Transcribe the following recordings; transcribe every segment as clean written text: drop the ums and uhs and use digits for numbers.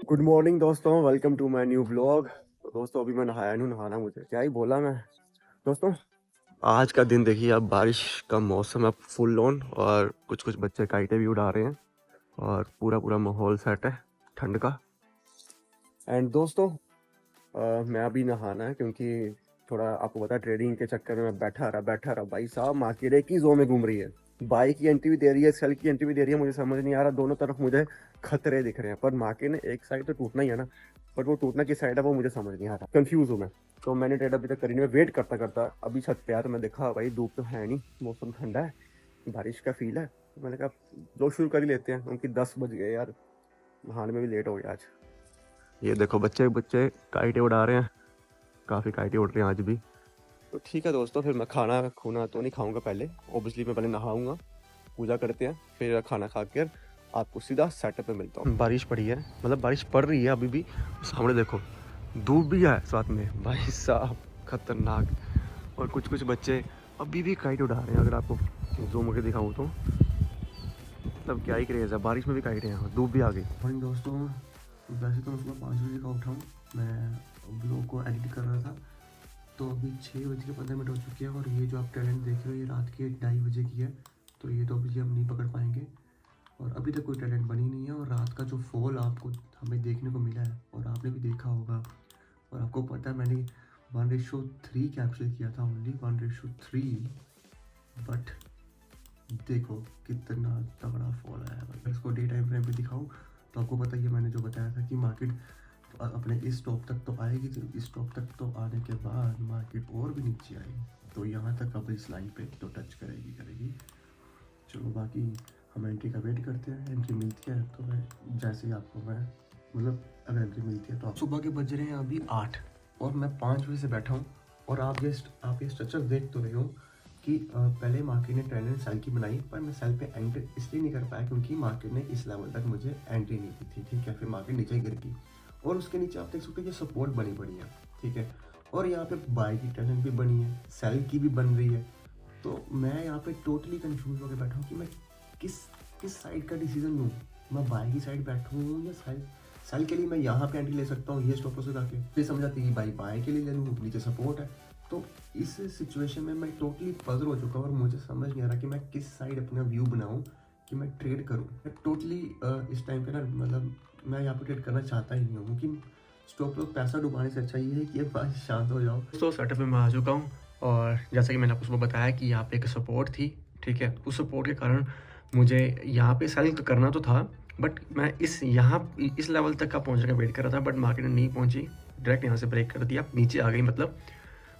Good morning दोस्तों, welcome to my new vlog. तो दोस्तों अभी मैं नहाया नहीं, नहाना मुझे क्या ही बोला मैं। दोस्तों आज का दिन देखिए, अब बारिश का मौसम है फुल ऑन और कुछ कुछ बच्चे काइटे भी उड़ा रहे हैं और पूरा पूरा माहौल सेट है ठंड का। एंड दोस्तों मैं अभी नहाना है क्योंकि थोड़ा आपको पता है ट्रेडिंग के चक्कर में मैं बैठा रहा भाई साहब, मार्केट एक ही जोन में घूम रही है। बाइक की एंट्री भी दे रही है, सेल की एंट्री भी दे रही है, मुझे समझ नहीं आ रहा, दोनों तरफ मुझे खतरे दिख रहे हैं। पर मार्केट ने एक साइड तो टूटना ही है ना, बट वो टूटना किस साइड है वो मुझे समझ नहीं आ रहा, कंफ्यूज हूँ मैं। तो मैंने ट्रेड अभी तक करी नहीं, मैं वेट करता करता अभी छत पे आया तो मैं देखा भाई धूप तो है नहीं, मौसम ठंडा है, बारिश का फील है। तो मैंने कहा लोग शुरू कर ही लेते हैं, उनकी 10 बज गए यार, नहाने में भी लेट हो गया आज। ये देखो बच्चे बच्चे काइटे उड़ा रहे हैं, काफ़ी काइटे उड़ रहे हैं आज भी। तो ठीक है दोस्तों, फिर मैं खाना खूना तो नहीं खाऊंगा, पहले ऑब्वियसली मैं पहले नहाऊंगा, पूजा करते हैं, फिर खाना खा कर आपको सीधा सेटअप पे मिलता हूँ। बारिश पड़ी है, मतलब बारिश पड़ रही है अभी भी, सामने देखो धूप भी है साथ में भाई साहब, खतरनाक। और कुछ कुछ बच्चे अभी भी काइट उड़ा रहे हैं, अगर आपको जूम करके दिखाऊँ तो मतलब क्या ही क्रेज़ है, बारिश में भी काइट हैं, धूप भी आ गई। मॉर्निंग दोस्तों, वैसे तो मैं सुबह 5 बजे का उठा हूँ, मैं ब्लॉग को एडिट कर रहा था, तो अभी 6:15 हो चुके हैं और ये जो आप टैलेंट देख रहे हो ये रात के 2:30 की है, तो ये तो अभी हम नहीं पकड़ पाएंगे और अभी तक कोई टैलेंट बनी नहीं है। और रात का जो फॉल आपको हमें देखने को मिला है और आपने भी देखा होगा, और आपको पता है मैंने 1:3 कैप्चर किया था, ओनली 1:3, बट देखो कितना तगड़ा फॉल आया है। इसको डे टाइम फ्रेम पे दिखाऊँ तो आपको पता ही है, मैंने जो बताया था कि मार्केट अपने इस टॉप तक तो आएगी, तो इस टॉप तक तो आने के बाद मार्केट और भी नीचे आएगी, तो यहाँ तक अब इस लाइन पे तो टच करेगी। चलो बाकी हम एंट्री का वेट करते हैं, एंट्री मिलती है तो मैं जैसे ही आपको मैं मतलब अगर एंट्री मिलती है तो आप। सुबह के बज रहे हैं अभी 8 और मैं 5 बजे से बैठा हूँ और आप ये स्ट्रक्चर देख तो रहे हो कि पहले मार्केट ने ट्रेंड सेल की बनाई, पर मैं सेल पे एंटर इसलिए नहीं कर पाया क्योंकि मार्केट ने इस लेवल तक मुझे एंट्री नहीं दी थी, ठीक है। फिर मार्केट नीचे गिर गई और उसके नीचे आप देख सकते हो ये सपोर्ट बनी पड़ी है, ठीक है। और यहाँ पे बाई की टैलेंट भी बनी है, सेल की भी बन रही है, तो मैं यहाँ पे टोटली कंफ्यूज होकर बैठा हूँ कि मैं किस साइड का डिसीजन लूँ। मैं बाई की साइड बैठूँ या सेल के लिए मैं यहाँ पे एंट्री ले सकता हूँ ये स्टॉप लॉस लगा के, फिर समझ आती है कि बाई के लिए ले लूँ, नीचे सपोर्ट है। तो इस सिचुएशन में मैं टोटली पजल हो चुका हूँ और मुझे समझ नहीं आ रहा कि मैं किस साइड अपना व्यू बनाऊँ कि मैं ट्रेड करूँ। मैं टोटली इस टाइम पे ना मतलब मैं यहाँ पे ट्रेड करना चाहता ही नहीं हूँ क्योंकि स्टॉप लॉस पैसा डुबाने से अच्छा ये है कि एक शांत हो जाओ। तो सेटअप में मैं आ चुका हूँ और जैसा कि मैंने आपको सुबह बताया कि यहाँ पे एक सपोर्ट थी, ठीक है। उस सपोर्ट के कारण मुझे यहाँ पे सेल तो करना तो था, बट मैं इस लेवल तक का पहुँचने का वेट कर रहा था, बट मार्केट ने नहीं पहुँची, डायरेक्ट यहाँ से ब्रेक कर दिया, नीचे आ गई। मतलब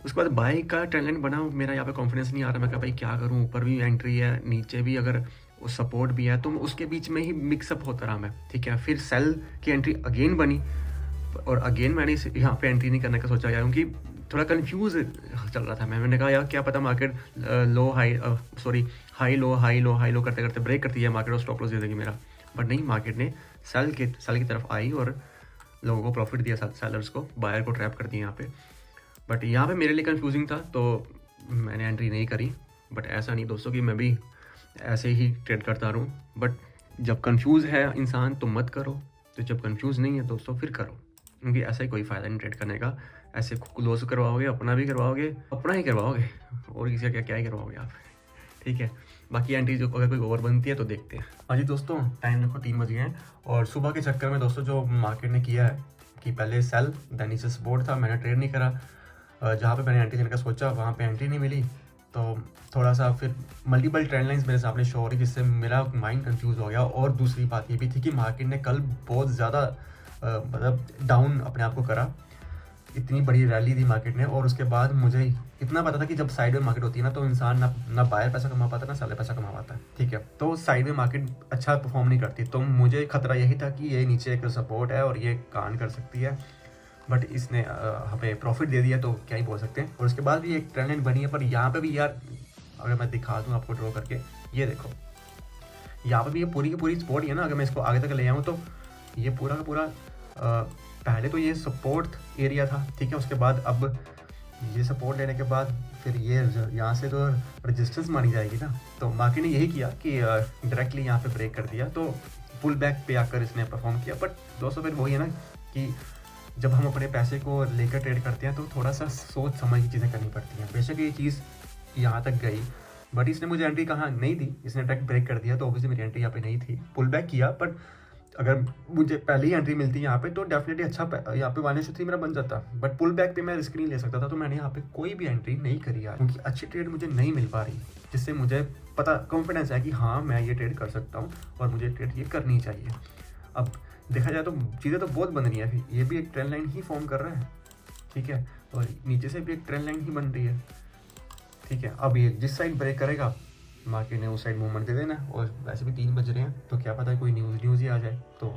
उसके बाद बाई का टैलेंट बना, मेरा यहाँ पे कॉन्फिडेंस नहीं आ रहा। मैं कहा भाई क्या करूँ, ऊपर भी एंट्री है, नीचे भी अगर वो सपोर्ट भी है, तो उसके बीच में ही मिक्सअप होता रहा मैं, ठीक है। फिर सेल की एंट्री अगेन बनी और अगेन मैंने यहाँ पे एंट्री नहीं करने का सोचा यार, क्योंकि थोड़ा कंफ्यूज चल रहा था मैंने कहा यार क्या पता मार्केट हाई लो करते करते ब्रेक करती है मार्केट और स्टॉप लॉस दे देगी मेरा। बट नहीं, मार्केट ने सेल की तरफ आई और लोगों को प्रॉफिट दिया, सेलर्स को, बायर को ट्रैप कर दिया यहाँ पे। बट यहाँ पे मेरे लिए कंफ्यूजिंग था तो मैंने एंट्री नहीं करी। बट ऐसा नहीं दोस्तों कि मैं भी ऐसे ही ट्रेड करता रहूँ, बट जब कंफ्यूज है इंसान तो मत करो, तो जब कंफ्यूज नहीं है दोस्तों फिर करो, क्योंकि ऐसा ही कोई फ़ायदा नहीं ट्रेड करने का। ऐसे क्लोज करवाओगे, अपना भी करवाओगे, अपना ही करवाओगे और किसी का क्या ही करवाओगे आप, ठीक है। बाकी एंट्री जो अगर कोई ओवर बनती है तो देखते हैं। हाँ जी दोस्तों, टाइम देखो 3 बज गए हैं और सुबह के चक्कर में दोस्तों जो मार्केट ने किया है कि पहले सेल देन नीचे सपोर्ट था, मैंने ट्रेड नहीं करा। जहाँ पे मैंने एंट्री करने का सोचा वहाँ पे एंट्री नहीं मिली, तो थोड़ा सा फिर मल्टीपल ट्रेंड लाइंस मेरे सामने शो हो रही, जिससे मेरा माइंड कंफ्यूज हो गया। और दूसरी बात ये भी थी कि मार्केट ने कल बहुत ज़्यादा मतलब डाउन अपने आप को करा, इतनी बड़ी रैली थी मार्केट ने, और उसके बाद मुझे इतना पता था कि जब साइड में मार्केट होती है ना तो इंसान ना बायर पैसा कमा पाता ना सेलर पैसा कमा पाता है, ठीक है। तो साइड में मार्केट अच्छा परफॉर्म नहीं करती, तो मुझे खतरा यही था कि ये नीचे एक सपोर्ट है और ये कान कर सकती है, बट इसने हमें प्रॉफिट दे दिया तो क्या ही बोल सकते हैं। और उसके बाद भी एक ट्रेंड लाइन बनी है, पर यहाँ पे भी यार अगर मैं दिखा दूँ आपको ड्रॉ करके, ये देखो यहाँ पे भी ये पूरी की पूरी सपोर्ट ही है ना। अगर मैं इसको आगे तक ले आऊँ तो ये पूरा का पूरा पहले तो ये सपोर्ट एरिया था, ठीक है। उसके बाद अब ये सपोर्ट लेने के बाद फिर ये यहाँ से तो रेजिस्टेंस मानी जाएगी ना, तो मार्केट ने यही किया कि डायरेक्टली यहाँ पे ब्रेक कर दिया। तो पुल बैक पे आकर इसने परफॉर्म किया। बट दोस्तों फिर वही है ना कि जब हम अपने पैसे को लेकर ट्रेड करते हैं तो थोड़ा सा सोच समझ की चीज़ें करनी पड़ती हैं। बेशक ये चीज़ यहाँ तक गई, बट इसने मुझे एंट्री कहाँ नहीं दी, इसने ट्रैक ब्रेक कर दिया, तो ऑब्वियसली मेरी एंट्री यहाँ पे नहीं थी। पुल बैक किया, बट अगर मुझे पहले ही एंट्री मिलती यहाँ पे तो डेफिनेटली अच्छा यहाँ पे 1:3 मेरा बन जाता। बट पुल बैक पे मैं रिस्क नहीं ले सकता था, तो मैंने यहाँ पे कोई भी एंट्री नहीं करी यार, क्योंकि अच्छी ट्रेड मुझे नहीं मिल पा रही, जिससे मुझे पता कॉन्फिडेंस है कि हाँ मैं ये ट्रेड कर सकता हूँ और मुझे ट्रेड ये करनी चाहिए। अब देखा जाए तो चीज़ें तो बहुत बन रही है, ये भी एक ट्रेंड लाइन ही फॉर्म कर रहा है, ठीक है, और नीचे से भी एक ट्रेंड लाइन ही बन रही है, ठीक है। अब ये जिस साइड ब्रेक करेगा मार्केट ने उस साइड मूवमेंट दे देना, और वैसे भी 3 बज रहे हैं तो क्या पता है कोई न्यूज़ ही आ जाए तो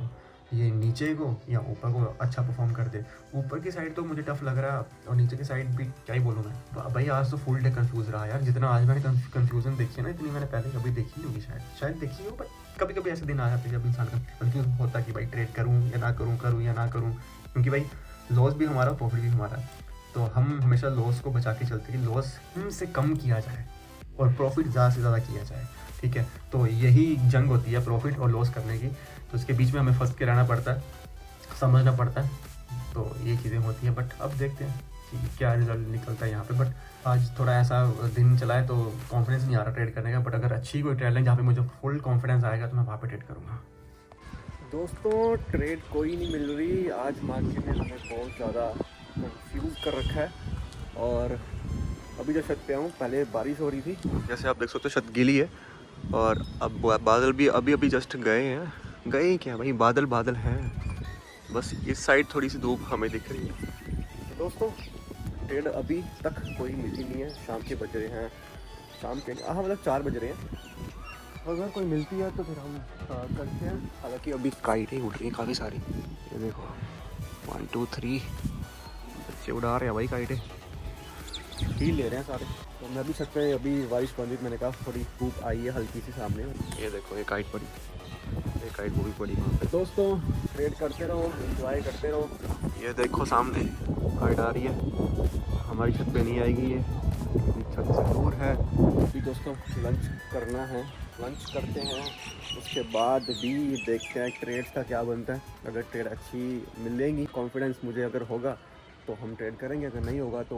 ये नीचे को या ऊपर को अच्छा परफॉर्म कर दे। ऊपर की साइड तो मुझे टफ लग रहा है, और नीचे की साइड भी क्या ही बोलूँ मैं। तो भाई आज तो फुल डे कंफ्यूज रहा यार, जितना आज मैंने कंफ्यूजन देखी है ना, इतनी मैंने पहले कभी देखी नहीं होगी, शायद देखी हो, बट कभी कभी ऐसे दिन आ जाते हैं जब इंसान का कंफ्यूज होता है कि भाई ट्रेड करूँ या ना करूँ या ना करूँ, क्योंकि भाई लॉस भी हमारा प्रॉफिट भी हमारा, तो हम हमेशा लॉस को बचा के चलते हैं कि लॉस हमसे कम किया जाए और प्रॉफिट ज़्यादा से ज़्यादा किया जाए, ठीक है। तो यही जंग होती है प्रॉफिट और लॉस करने की, तो इसके बीच में हमें फंस के रहना पड़ता है, समझना पड़ता है, तो ये चीज़ें होती हैं। बट अब देखते हैं कि क्या रिजल्ट निकलता है यहाँ पे। बट आज थोड़ा ऐसा दिन चला है तो कॉन्फिडेंस नहीं आ रहा ट्रेड करने का, बट अगर अच्छी कोई ट्रेड है जहाँ पे मुझे फुल कॉन्फिडेंस आएगा तो मैं वहाँ पे ट्रेड करूँगा। दोस्तों ट्रेड कोई नहीं मिल रही, आज मार्केट ने हमें बहुत ज़्यादा कंफ्यूज कर रखा है। और अभी जो छत पे हूँ, पहले बारिश हो रही थी, जैसे आप देख सकते हो छत गीली है, और अब बादल भी अभी अभी जस्ट गए क्या भाई, बादल है, बस इस साइड थोड़ी सी धूप हमें दिख रही है। तो दोस्तों ट्रेड अभी तक कोई मिली नहीं है, शाम के बज रहे हैं, शाम के हाँ मतलब 4 बज रहे हैं, अगर कोई मिलती है तो फिर हम करते हैं। हालांकि अभी काइटें उड़ रही हैं काफ़ी सारी, ये देखो 1 2 3 बच्चे उड़ा रहे हैं भाई, काइटें हील ले रहे हैं सारे। तो मैं भी छत पे, अभी बारिश बंदी, मैंने कहा थोड़ी धूप आई है हल्की सी सामने, ये देखो ये काइट पड़ी, ये काइट वो भी पड़ी वहाँ पे। दोस्तों ट्रेड करते रहो, एंजॉय करते रहो। ये देखो सामने काइट आ रही है, हमारी छत पे नहीं आएगी, ये छत से दूर है। अभी दोस्तों लंच करना है, लंच करते हैं, उसके बाद भी देखते हैं ट्रेड का क्या बनता है। अगर ट्रेड अच्छी मिलेंगी, कॉन्फिडेंस मुझे अगर होगा तो हम ट्रेड करेंगे, अगर नहीं होगा तो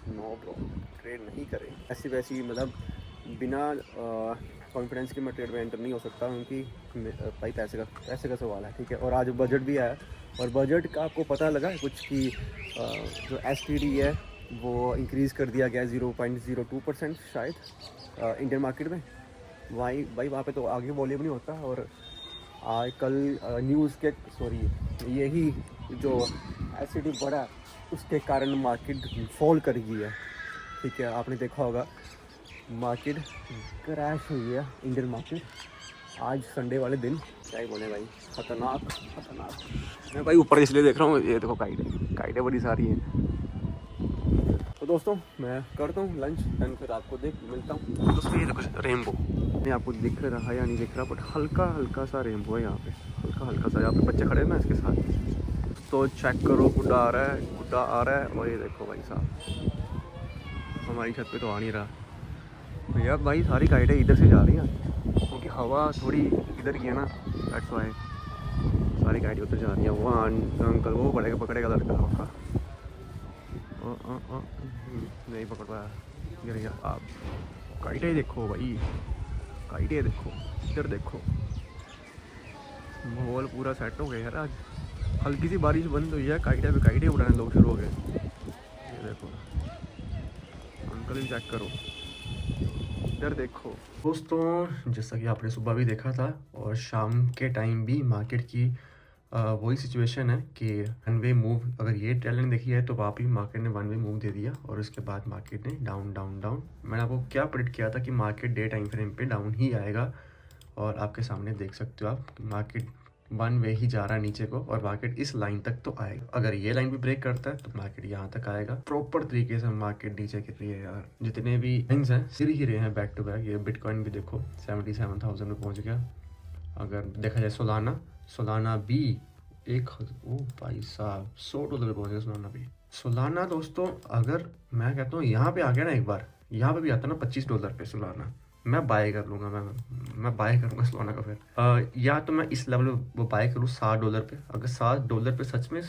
नो ब्रो, ट्रेड नहीं करें। ऐसी वैसी मतलब बिना कॉन्फिडेंस के मैं ट्रेड में एंटर नहीं हो सकता, क्योंकि भाई पैसे का सवाल है, ठीक है। और आज बजट भी आया, और बजट का आपको पता लगा है कुछ कि जो STD है वो इंक्रीज़ कर दिया गया 0.02% शायद इंडियन मार्केट में। भाई वहाँ पे तो आगे वॉल्यूम नहीं होता, और आज कल न्यूज़ के यही जो STD बढ़ा उसके कारण मार्केट फॉल कर गई है, ठीक है। आपने देखा होगा मार्केट क्रैश हुई है, इंडियन मार्केट आज संडे वाले दिन, क्या ही बोले भाई, खतरनाक। मैं भाई ऊपर इसलिए देख रहा हूँ, ये देखो काइटें बड़ी सारी हैं। तो दोस्तों मैं करता हूँ लंच, देन फिर आपको मिलता हूँ। दोस्तों ये देखो रेनबो, नहीं आपको दिख रहा है या नहीं दिख रहा, बट हल्का सा रेनबो है यहाँ पे, हल्का सा। यहाँ पे बच्चे खड़े हैं ना इसके साथ, तो चेक करो, गुड्डा आ रहा है, और ये देखो भाई साहब हमारी छत पे तो आ नहीं रहा भैया। भाई सारी काइटें इधर से जा रही हैं, क्योंकि हवा थोड़ी इधर की है ना, दैट्स व्हाई सारी काइटें उधर जा रही हैं। वहाँ अंकल वो पकड़ेगा लड़का आपका, नहीं पकड़ पाया, गिर गया। आप काइटें देखो भाई, काइटें देखो, इधर देखो, माहौल पूरा सेट हो गया यार। आज हल्की सी बारिश बंद हुई है, काइटें उड़ाने लोग शुरू हो गए। ये देखो अंकल ही चेक करो, इधर देखो। दोस्तों जैसा कि आपने सुबह भी देखा था और शाम के टाइम भी मार्केट की वही सिचुएशन है कि 1 वे मूव, अगर ये ट्रेंड देखी है तो वहाँ भी मार्केट ने 1 वे मूव दे दिया, और उसके बाद मार्केट ने डाउन। मैंने आपको क्या प्रेडिक्ट किया था कि मार्केट डे टाइम फ्रेम पे डाउन ही आएगा, और आपके सामने देख सकते हो आप, मार्केट 1 वे ही जा रहा है नीचे को, और मार्केट इस लाइन तक तो आएगा। अगर ये लाइन भी ब्रेक करता है तो मार्केट यहाँ तक आएगा। प्रॉपर तरीके से मार्केट नीचे गिर रही है यार, जितने भी लाइन्स हैं सिर ही रहे हैं बैक टू बैक। ये बिटकॉइन भी देखो 77,000 में पहुँच गया। अगर देखा जाए सोलाना भी ओ भाई साहब $100 पे पहुँच गया सोलाना दोस्तों। अगर मैं कहता हूँ यहाँ पे आ गया ना, एक बार यहाँ पे भी आता ना $25 पे सोलाना, मैं बाय कर लूँगा, मैं बाय करूँगा सोलाना का फिर। या तो मैं इस लेवल पे वो बाय करूँ $7 पे। अगर $7 पे सच में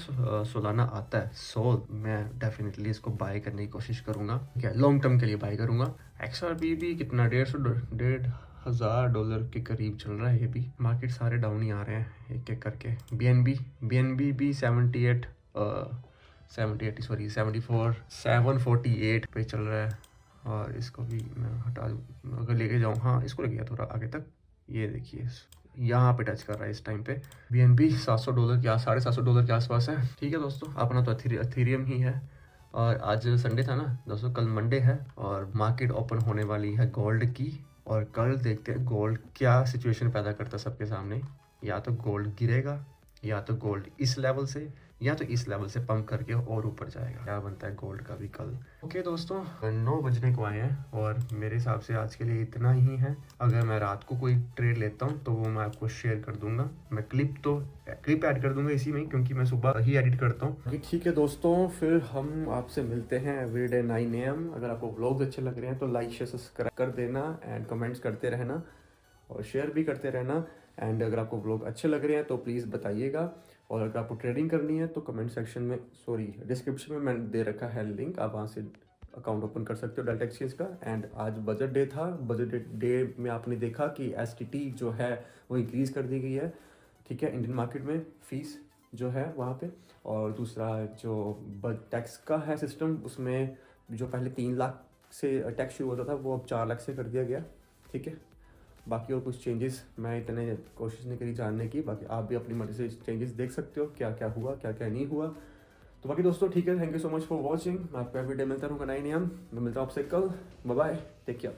सोलाना आता है सोल, मैं डेफिनेटली इसको बाय करने की कोशिश करूँगा। क्या लॉन्ग टर्म के लिए बाय करूँगा। XRP भी कितना $1,500 के करीब चल रहा है। ये भी मार्केट सारे डाउन ही आ रहे हैं एक एक करके। BNB भी 748 पे चल रहा है। और इसको भी मैं हटा दूँ, अगर लेके जाऊँ, हाँ इसको लेके गया थोड़ा आगे तक। ये देखिए यहाँ पे टच कर रहा है इस टाइम पे। BNB $700 के $750 के आसपास है। ठीक है दोस्तों, अपना तो एथेरियम ही है। और आज संडे था ना दोस्तों, कल मंडे है और मार्केट ओपन होने वाली है गोल्ड की। और कल देखते हैं गोल्ड क्या सिचुएशन पैदा करता है सबके सामने। या तो गोल्ड गिरेगा, या तो गोल्ड इस लेवल से, या तो इस लेवल से पंप करके और ऊपर जाएगा। क्या बनता है गोल्ड का भी कल। ओके दोस्तों, 9 बजने को आए हैं और मेरे हिसाब से आज के लिए इतना ही है। अगर मैं रात को कोई ट्रेड लेता हूँ तो वो मैं आपको शेयर कर दूंगा। मैं क्लिप ऐड कर दूंगा इसी में, क्योंकि मैं सुबह ही एडिट करता हूँ। ठीक है दोस्तों, फिर हम आपसे मिलते हैं एवरीडे 9 AM। अगर आपको व्लॉग्स अच्छे लग रहे हैं तो लाइक शेयर सब्सक्राइब कर देना एंड कमेंट्स करते रहना और शेयर भी करते रहना। एंड अगर आपको व्लॉग अच्छे लग रहे हैं तो प्लीज़ बताइएगा। और अगर आपको ट्रेडिंग करनी है तो कमेंट सेक्शन में, डिस्क्रिप्शन में मैंने दे रखा है लिंक, आप वहाँ से अकाउंट ओपन कर सकते हो डेल्टा एक्सचेंज का। एंड आज बजट डे था। बजट डे में आपने देखा कि STT जो है वो इंक्रीज़ कर दी गई है। ठीक है, इंडियन मार्केट में फ़ीस जो है वहाँ पे। और दूसरा जो टैक्स का है सिस्टम, उसमें जो पहले 3 लाख से टैक्स शुरू होता था वो अब 4 लाख से कर दिया गया। ठीक है, बाकी और कुछ चेंजेस मैं इतने कोशिश नहीं करी जानने की। बाकी आप भी अपनी मर्जी से चेंजेस देख सकते हो, क्या क्या हुआ क्या क्या नहीं हुआ। तो बाकी दोस्तों ठीक है, thank you so much for watching. मैं आपको एवरीडे मिलता रहूँगा 9 AM। मैं मिलता हूँ आपसे कल। Bye bye, take care.